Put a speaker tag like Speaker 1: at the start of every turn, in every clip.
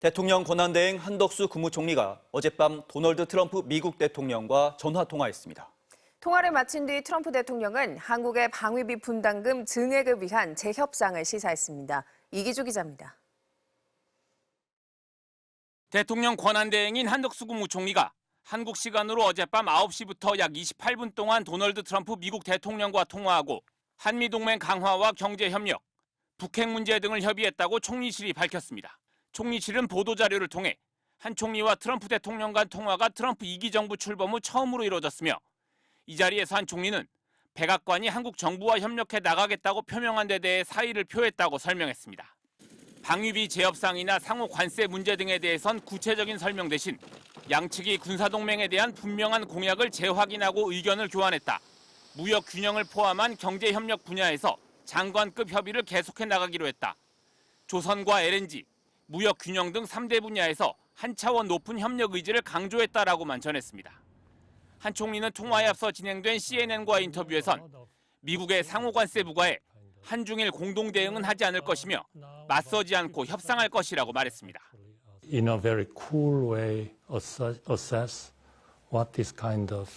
Speaker 1: 대통령 권한대행 한덕수 국무총리가 어젯밤 도널드 트럼프 미국 대통령과 전화통화했습니다.
Speaker 2: 통화를 마친 뒤 트럼프 대통령은 한국의 방위비 분담금 증액을 위한 재협상을 시사했습니다. 이기주 기자입니다.
Speaker 3: 대통령 권한대행인 한덕수 국무총리가 한국 시간으로 어젯밤 9시부터 약 28분 동안 도널드 트럼프 미국 대통령과 통화하고 한미동맹 강화와 경제협력, 북핵 문제 등을 협의했다고 총리실이 밝혔습니다. 총리실은 보도자료를 통해 한 총리와 트럼프 대통령 간 통화가 트럼프 2기 정부 출범 후 처음으로 이루어졌으며 이 자리에서 한 총리는 백악관이 한국 정부와 협력해 나가겠다고 표명한 데 대해 사의를 표했다고 설명했습니다. 방위비 재협상이나 상호 관세 문제 등에 대해선 구체적인 설명 대신 양측이 군사동맹에 대한 분명한 공약을 재확인하고 의견을 교환했다. 무역 균형을 포함한 경제협력 분야에서 장관급 협의를 계속해 나가기로 했다. 조선과 LNG, 무역 균형 등 3대 분야에서 한 차원 높은 협력 의지를 강조했다라고만 전했습니다. 한 총리는 통화에 앞서 진행된 CNN과의 인터뷰에선 미국의 상호관세 부과에 한중일 공동 대응은 하지 않을 것이며 맞서지 않고 협상할 것이라고 말했습니다.
Speaker 4: In a very cool way assess what this kind of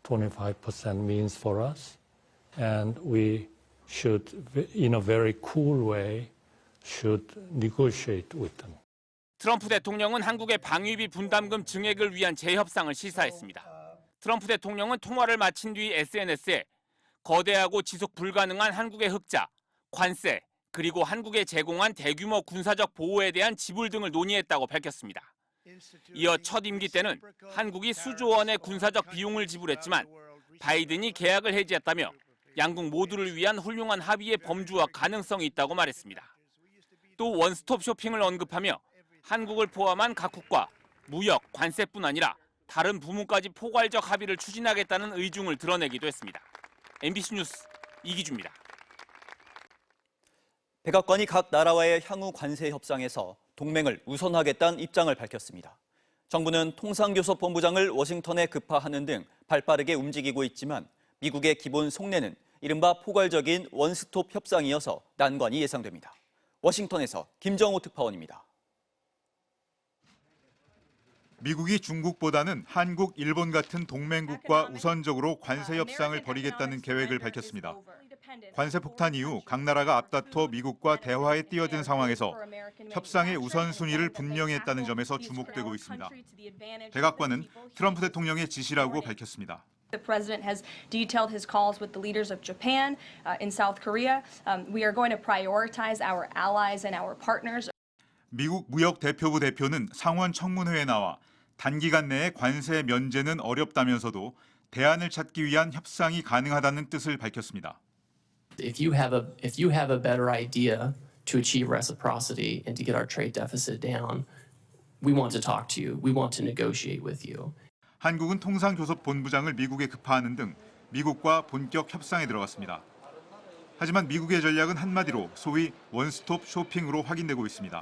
Speaker 4: 25% means for us, and we should, in a very cool way, should negotiate with them.
Speaker 3: 트럼프 대통령은 한국의 방위비 분담금 증액을 위한 재협상을 시사했습니다. 트럼프 대통령은 통화를 마친 뒤 SNS에 거대하고 지속 불가능한 한국의 흑자, 관세, 그리고 한국에 제공한 대규모 군사적 보호에 대한 지불 등을 논의했다고 밝혔습니다. 이어 첫 임기 때는 한국이 수조 원의 군사적 비용을 지불했지만 바이든이 계약을 해지했다며 양국 모두를 위한 훌륭한 합의의 범주와 가능성이 있다고 말했습니다. 또 원스톱 쇼핑을 언급하며 한국을 포함한 각국과 무역, 관세뿐 아니라 다른 부문까지 포괄적 합의를 추진하겠다는 의중을 드러내기도 했습니다. MBC 뉴스 이기주입니다.
Speaker 1: 백악관이 각 나라와의 향후 관세 협상에서 동맹을 우선하겠다는 입장을 밝혔습니다. 정부는 통상교섭본부장을 워싱턴에 급파하는 등 발빠르게 움직이고 있지만 미국의 기본 속내는 이른바 포괄적인 원스톱 협상이어서 난관이 예상됩니다. 워싱턴에서 김정호 특파원입니다.
Speaker 5: 미국이 중국보다는 한국, 일본 같은 동맹국과 우선적으로 관세 협상을 벌이겠다는 계획을 밝혔습니다. 관세 폭탄 이후 각 나라가 앞다퉈 미국과 대화에 뛰어든 상황에서 협상의 우선순위를 분명히 했다는 점에서 주목되고 있습니다. 백악관은 트럼프 대통령의 지시라고 밝혔습니다.
Speaker 6: The president has detailed his calls with the leaders of Japan, in South Korea. We are going to prioritize our allies and our partners.
Speaker 5: 미국 무역대표부 대표는 상원 청문회에 나와 단기간 내에 관세 면제는 어렵다면서도 대안을 찾기 위한 협상이 가능하다는 뜻을 밝혔습니다.
Speaker 7: If you have a better idea to achieve reciprocity and to get our trade deficit down, we want to talk to you. We want to negotiate with you.
Speaker 5: 한국은 통상교섭본부장을 미국에 급파하는 등 미국과 본격 협상에 들어갔습니다. 하지만 미국의 전략은 한마디로 소위 원스톱 쇼핑으로 확인되고 있습니다.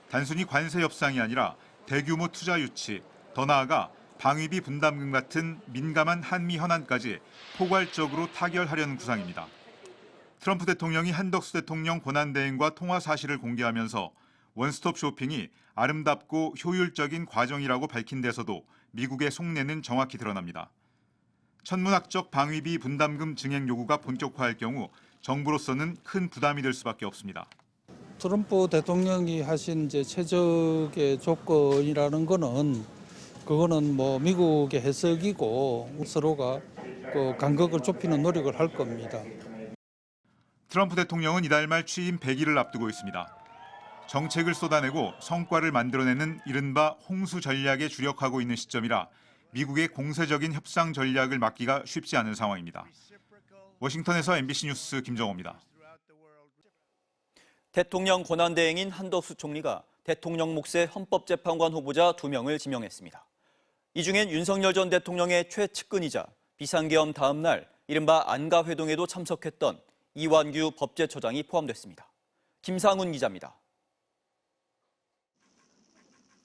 Speaker 5: 단순히 관세 협상이 아니라 대규모 투자 유치, 더 나아가 방위비 분담금 같은 민감한 한미 현안까지 포괄적으로 타결하려는 구상입니다. 트럼프 대통령이 한덕수 대통령 권한대행과 통화 사실을 공개하면서 원스톱 쇼핑이 아름답고 효율적인 과정이라고 밝힌 데서도 미국의 속내는 정확히 드러납니다. 천문학적 방위비 분담금 증액 요구가 본격화할 경우 정부로서는 큰 부담이 될 수밖에 없습니다.
Speaker 8: 트럼프 대통령이 하신 이제 최적의 조건이라는 그거는 뭐 미국의 해석이고 서로가 그 간격을 좁히는 노력을 할 겁니다.
Speaker 5: 트럼프 대통령은 이달 말 취임 100일을 앞두고 있습니다. 정책을 쏟아내고 성과를 만들어내는 이른바 홍수 전략에 주력하고 있는 시점이라 미국의 공세적인 협상 전략을 막기가 쉽지 않은 상황입니다. 워싱턴에서 MBC 뉴스 김정호입니다.
Speaker 1: 대통령 권한대행인 한덕수 총리가 대통령 몫의 헌법재판관 후보자 2명을 지명했습니다. 이 중엔 윤석열 전 대통령의 최측근이자 비상계엄 다음 날 이른바 안가회동에도 참석했던 이완규 법제처장이 포함됐습니다. 김상훈 기자입니다.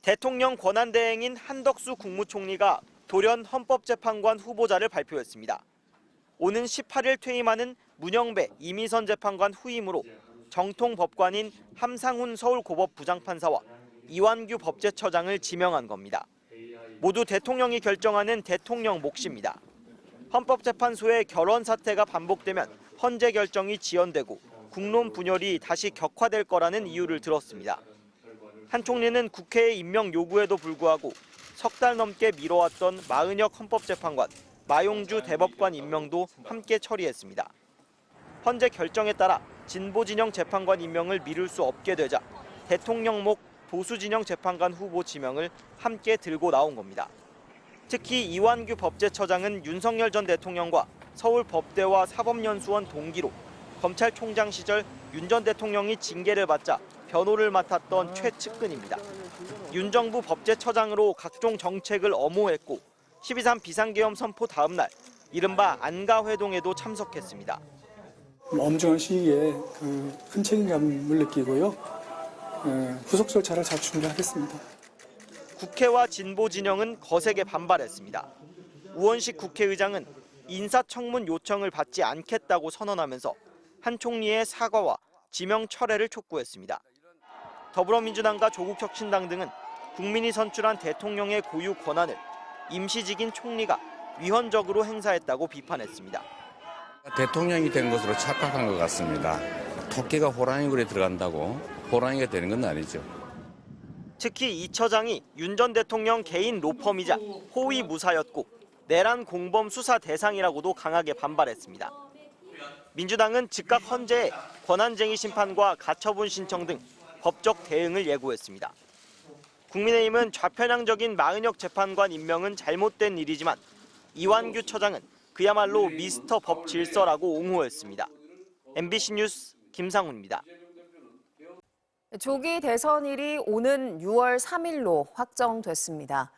Speaker 9: 대통령 권한대행인 한덕수 국무총리가 돌연 헌법재판관 후보자를 발표했습니다. 오는 18일 퇴임하는 문영배 이미선 재판관 후임으로 정통 법관인 함상훈 서울고법 부장판사와 이완규 법제처장을 지명한 겁니다. 모두 대통령이 결정하는 대통령 몫입니다. 헌법재판소의 결원 사태가 반복되면 헌재 결정이 지연되고 국론 분열이 다시 격화될 거라는 이유를 들었습니다. 한 총리는 국회의 임명 요구에도 불구하고 석 달 넘게 미뤄왔던 마은혁 헌법재판관, 마용주 대법관 임명도 함께 처리했습니다. 헌재 결정에 따라 진보진영 재판관 임명을 미룰 수 없게 되자 대통령 목 보수진영 재판관 후보 지명을 함께 들고 나온 겁니다. 특히 이완규 법제처장은 윤석열 전 대통령과 서울법대와 사법연수원 동기로 검찰총장 시절 윤 전 대통령이 징계를 받자 변호를 맡았던 최측근입니다. 윤 정부 법제처장으로 각종 정책을 엄호했고 12.3 비상계엄 선포 다음 날 이른바 안가회동에도 참석했습니다.
Speaker 10: 엄중한 시기에 큰 책임감을 느끼고요. 후속 절차를 잘 준비하겠습니다.
Speaker 9: 국회와 진보 진영은 거세게 반발했습니다. 우원식 국회의장은 인사청문 요청을 받지 않겠다고 선언하면서 한 총리의 사과와 지명 철회를 촉구했습니다. 더불어민주당과 조국혁신당 등은 국민이 선출한 대통령의 고유 권한을 임시직인 총리가 위헌적으로 행사했다고 비판했습니다.
Speaker 11: 대통령이 된 것으로 착각한 것 같습니다. 토끼가 호랑이 굴에 들어간다고 호랑이가 되는 건 아니죠.
Speaker 9: 특히 이 처장이 윤 전 대통령 개인 로펌이자 호위 무사였고 내란 공범 수사 대상이라고도 강하게 반발했습니다. 민주당은 즉각 헌재에 권한쟁의 심판과 가처분 신청 등 법적 대응을 예고했습니다. 국민의힘은 좌편향적인 마은혁 재판관 임명은 잘못된 일이지만 이완규 처장은 그야말로 미스터 법 질서라고 옹호했습니다. MBC 뉴스 김상훈입니다.
Speaker 2: 조기 대선일이 오는 6월 3일로 확정됐습니다.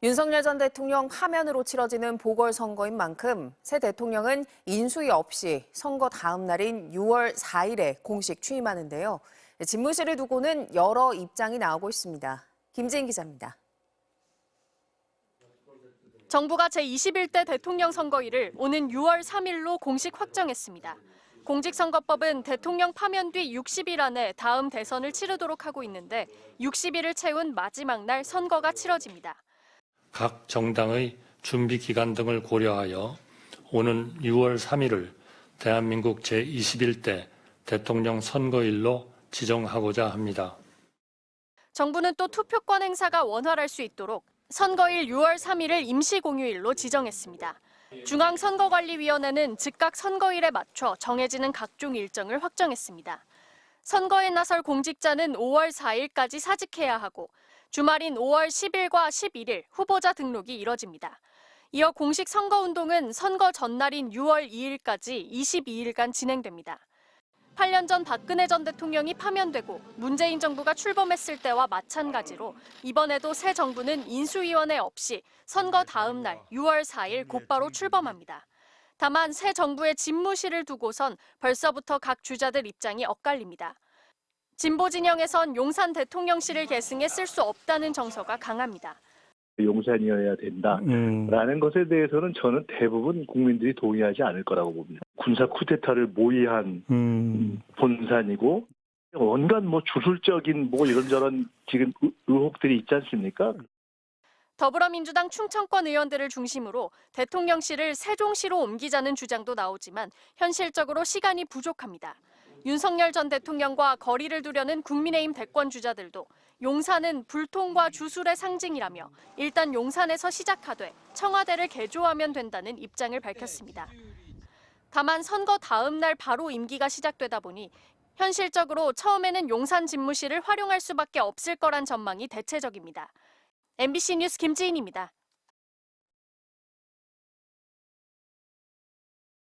Speaker 2: 윤석열 전 대통령 파면으로 치러지는 보궐선거인 만큼 새 대통령은 인수위 없이 선거 다음 날인 6월 4일에 공식 취임하는데요. 집무실을 두고는 여러 입장이 나오고 있습니다. 김지인 기자입니다.
Speaker 12: 정부가 제21대 대통령 선거일을 오는 6월 3일로 공식 확정했습니다. 공직선거법은 대통령 파면 뒤 60일 안에 다음 대선을 치르도록 하고 있는데 60일을 채운 마지막 날 선거가 치러집니다.
Speaker 4: 각 정당의 준비 기간 등을 고려하여 오는 6월 3일을 대한민국 제21대 대통령 선거일로 지정하고자 합니다.
Speaker 12: 정부는 또 투표권 행사가 원활할 수 있도록 선거일 6월 3일을 임시공휴일로 지정했습니다. 중앙선거관리위원회는 즉각 선거일에 맞춰 정해지는 각종 일정을 확정했습니다. 선거에 나설 공직자는 5월 4일까지 사직해야 하고 주말인 5월 10일과 11일 후보자 등록이 이뤄집니다. 이어 공식 선거운동은 선거 전날인 6월 2일까지 22일간 진행됩니다. 8년 전 박근혜 전 대통령이 파면되고 문재인 정부가 출범했을 때와 마찬가지로 이번에도 새 정부는 인수위원회 없이 선거 다음 날 6월 4일 곧바로 출범합니다. 다만 새 정부의 집무실을 두고선 벌써부터 각 주자들 입장이 엇갈립니다. 진보 진영에선 용산 대통령실을 계승해 쓸 수 없다는 정서가 강합니다.
Speaker 13: 용산이어야 된다라는 것에 대해서는 저는 대부분 국민들이 동의하지 않을 거라고 봅니다. 군사 쿠데타를 모의한 본산이고 온갖 주술적인 이런저런 지금 의혹들이 있지 않습니까?
Speaker 12: 더불어민주당 충청권 의원들을 중심으로 대통령실을 세종시로 옮기자는 주장도 나오지만 현실적으로 시간이 부족합니다. 윤석열 전 대통령과 거리를 두려는 국민의힘 대권 주자들도 용산은 불통과 주술의 상징이라며 일단 용산에서 시작하되 청와대를 개조하면 된다는 입장을 밝혔습니다. 다만 선거 다음 날 바로 임기가 시작되다 보니 현실적으로 처음에는 용산 집무실을 활용할 수밖에 없을 거란 전망이 대체적입니다. MBC 뉴스 김지인입니다.